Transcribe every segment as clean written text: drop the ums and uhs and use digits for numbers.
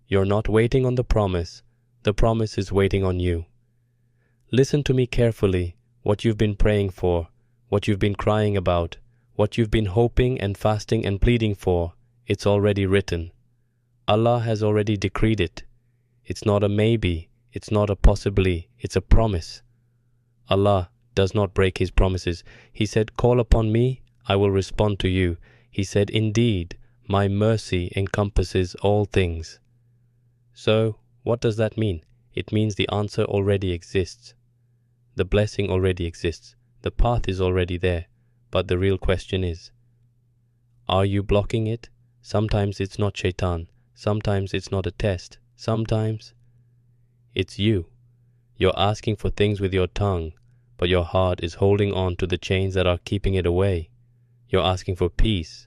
You're not waiting on the promise is waiting on you. Listen to me carefully, what you've been praying for, what you've been crying about, what you've been hoping and fasting and pleading for, it's already written. Allah has already decreed it. It's not a maybe, it's not a possibly, it's a promise. Allah does not break His promises. He said, call upon me, I will respond to you. He said, indeed, my mercy encompasses all things. So, what does that mean? It means the answer already exists. The blessing already exists. The path is already there. But the real question is, are you blocking it? Sometimes it's not shaitan. Sometimes it's not a test. Sometimes it's you. You're asking for things with your tongue, but your heart is holding on to the chains that are keeping it away. You're asking for peace,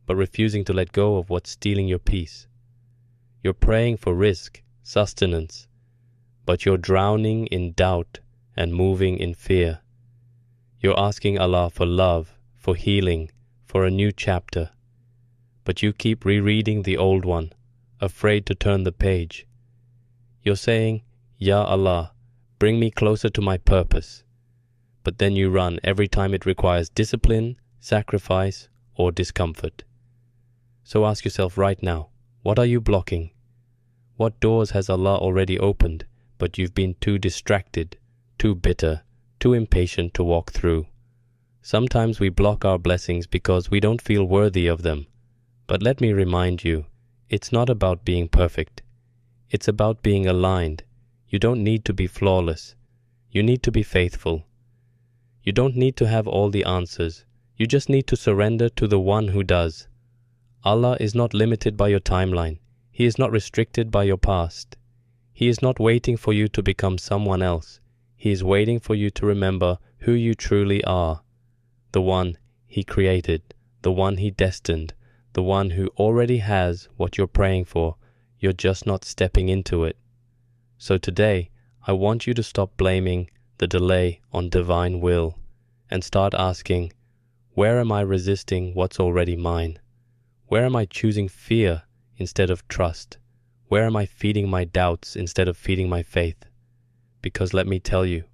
but refusing to let go of what's stealing your peace. You're praying for rizq, sustenance, but you're drowning in doubt and moving in fear. You're asking Allah for love, for healing, for a new chapter, but you keep rereading the old one, afraid to turn the page. You're saying, Ya Allah, bring me closer to my purpose, but then you run every time it requires discipline, sacrifice, or discomfort. So ask yourself right now, what are you blocking? What doors has Allah already opened, but you've been too distracted, too bitter, too impatient to walk through? Sometimes we block our blessings because we don't feel worthy of them. But let me remind you, it's not about being perfect. It's about being aligned. You don't need to be flawless. You need to be faithful. You don't need to have all the answers. You just need to surrender to the one who does. Allah is not limited by your timeline. He is not restricted by your past. He is not waiting for you to become someone else. He is waiting for you to remember who you truly are. The one He created, the one He destined, the one who already has what you're praying for. You're just not stepping into it. So today, I want you to stop blaming the delay on divine will and start asking, where am I resisting what's already mine? Where am I choosing fear instead of trust? Where am I feeding my doubts instead of feeding my faith? Because let me tell you,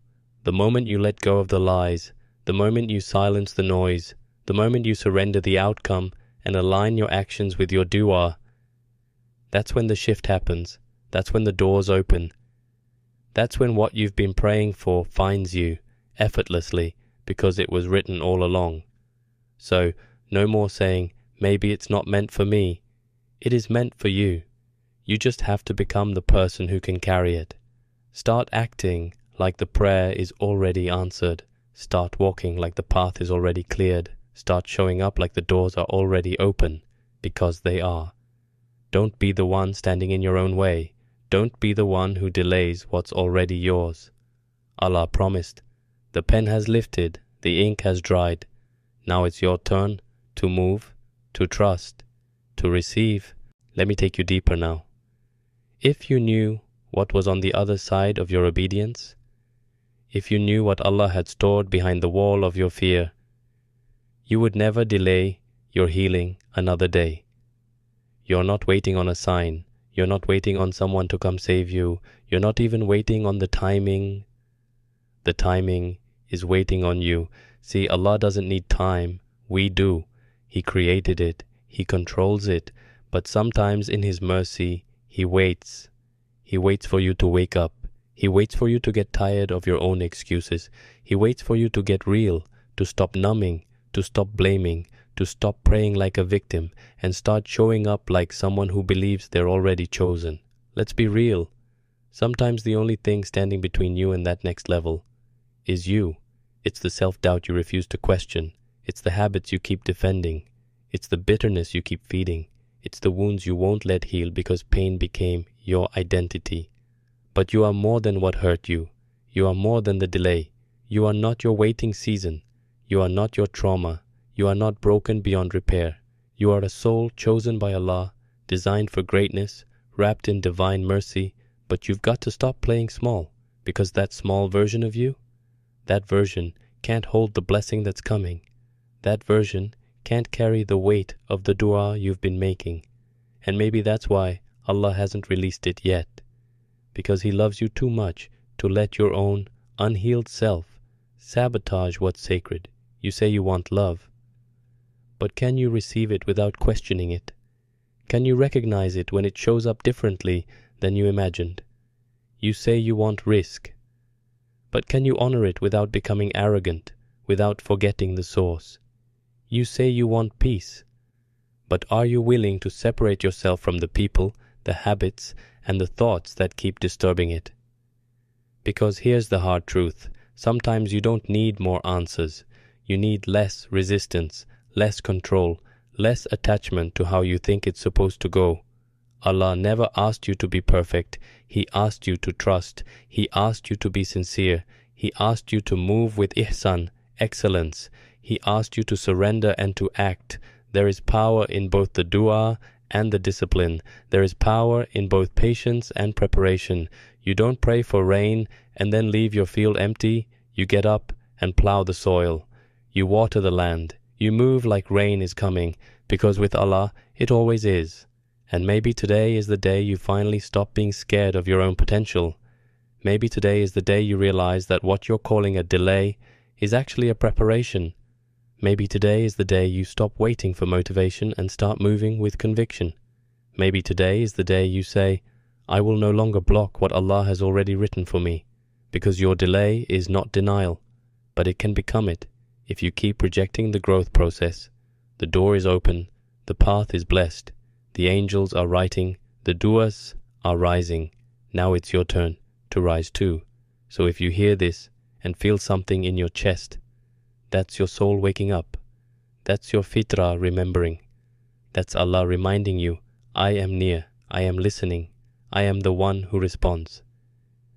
the moment you let go of the lies, the moment you silence the noise, the moment you surrender the outcome and align your actions with your dua, that's when the shift happens. That's when the doors open. That's when what you've been praying for finds you effortlessly because it was written all along. So, no more saying, maybe it's not meant for me. It is meant for you. You just have to become the person who can carry it. Start acting like the prayer is already answered. Start walking like the path is already cleared. Start showing up like the doors are already open, because they are. Don't be the one standing in your own way. Don't be the one who delays what's already yours. Allah promised, the pen has lifted, the ink has dried. Now it's your turn to move, to trust, to receive. Let me take you deeper now. If you knew what was on the other side of your obedience, if you knew what Allah had stored behind the wall of your fear, you would never delay your healing another day. You're not waiting on a sign. You're not waiting on someone to come save you. You're not even waiting on the timing. The timing is waiting on you. See, Allah doesn't need time. We do. He created it. He controls it. But sometimes in His mercy, He waits. He waits for you to wake up. He waits for you to get tired of your own excuses. He waits for you to get real, to stop numbing, to stop blaming, to stop praying like a victim and start showing up like someone who believes they're already chosen. Let's be real. Sometimes the only thing standing between you and that next level is you. It's the self-doubt you refuse to question. It's the habits you keep defending. It's the bitterness you keep feeding. It's the wounds you won't let heal because pain became your identity. But you are more than what hurt you. You are more than the delay. You are not your waiting season. You are not your trauma. You are not broken beyond repair. You are a soul chosen by Allah, designed for greatness, wrapped in divine mercy. But you've got to stop playing small, because that small version of you, that version can't hold the blessing that's coming. That version can't carry the weight of the dua you've been making. And maybe that's why Allah hasn't released it yet, because He loves you too much to let your own unhealed self sabotage what's sacred. You say you want love, but can you receive it without questioning it? Can you recognize it when it shows up differently than you imagined? You say you want rizq, but can you honor it without becoming arrogant, without forgetting the source? You say you want peace, but are you willing to separate yourself from the people, the habits, and the thoughts that keep disturbing it? Because here's the hard truth. Sometimes you don't need more answers. You need less resistance, less control, less attachment to how you think it's supposed to go. Allah never asked you to be perfect. He asked you to trust. He asked you to be sincere. He asked you to move with ihsan, excellence. He asked you to surrender and to act. There is power in both the dua and the discipline. There is power in both patience and preparation. You don't pray for rain and then leave your field empty. You get up and plow the soil. You water the land. You move like rain is coming, because with Allah it always is. And maybe today is the day you finally stop being scared of your own potential. Maybe today is the day you realize that what you're calling a delay is actually a preparation. Maybe today is the day you stop waiting for motivation and start moving with conviction. Maybe today is the day you say, I will no longer block what Allah has already written for me, because your delay is not denial, but it can become it if you keep rejecting the growth process. The door is open, the path is blessed, the angels are writing, the du'as are rising. Now it's your turn to rise too. So if you hear this and feel something in your chest, that's your soul waking up. That's your fitrah remembering. That's Allah reminding you, I am near, I am listening, I am the one who responds.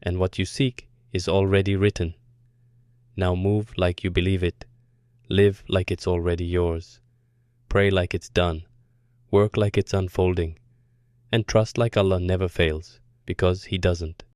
And what you seek is already written. Now move like you believe it. Live like it's already yours. Pray like it's done. Work like it's unfolding. And trust like Allah never fails, because He doesn't.